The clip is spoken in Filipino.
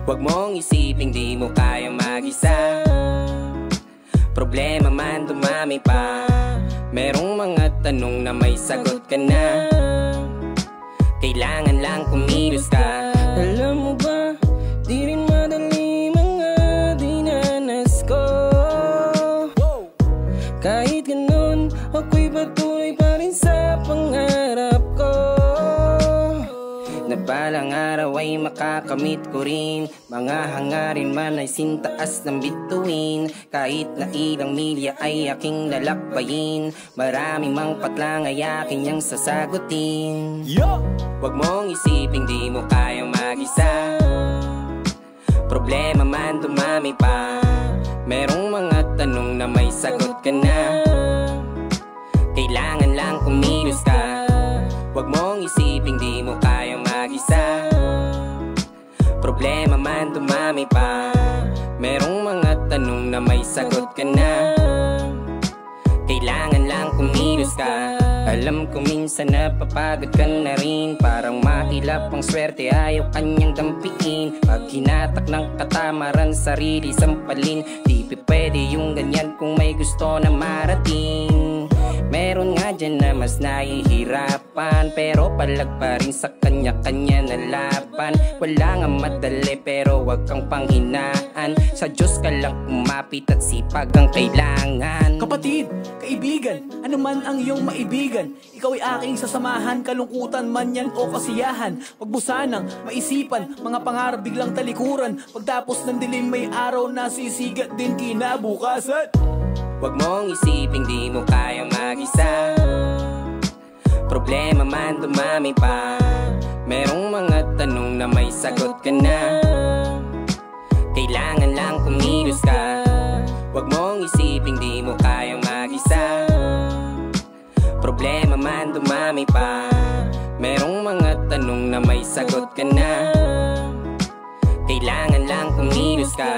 Huwag mong isiping di mo kaya mag-isa. Problema man dumami pa, merong mga tanong na may sagot ka na. Kailangan lang kumilos ka. Alam mo ba, di rin madali mga dinanas ko. Kahit ganun, ako'y patuloy pa rin sa pangarap ko. Na balang araw ay makakamit ko rin mga hangarin man ay sintaas ng bituin. Kahit na ilang milya ay aking lalakbayin, marami mang patlang ay aking niyang sasagutin. Huwag mong isiping di mo kayang mag-isa. Problema man dumami pa, merong mga tanong na may sagot ka na. Kailangan lang kumilos ka. Huwag mong isiping di mo kayang mag-isa. Problema man dumami pa, merong mga tanong na may sagot ka na. Kailangan lang kumilos ka. Alam ko minsan napapagod ka na rin, parang mahilap ang swerte ayaw kanyang dampiin. Pag hinatak ng katamaran sarili sampalin, di pwede yung ganyan kung may gusto na marating. Meron nga dyan na mas nahihirapan, pero palag pa rin sa kanya-kanya na laban. Wala nga madali pero wag kang panghinaan, sa Diyos ka lang umapit at sipag ang kailangan. Kapatid, kaibigan, ano man ang iyong maibigan, ikaw ay aking sasamahan, kalungkutan man yan o kasiyahan. Wag mo sanang maisipan, mga pangarap biglang talikuran, pagtapos ng dilim may araw na sisigat din kinabukasan. Huwag mong isiping di mo kayang mag-isa. Problema man dumami pa, merong mga tanong na may sagot ka na. Kailangan lang kumilos ka. Huwag mong isiping di mo kayang mag-isa. Problema man dumami pa, merong mga tanong na may sagot ka na. Kailangan lang kumilos ka.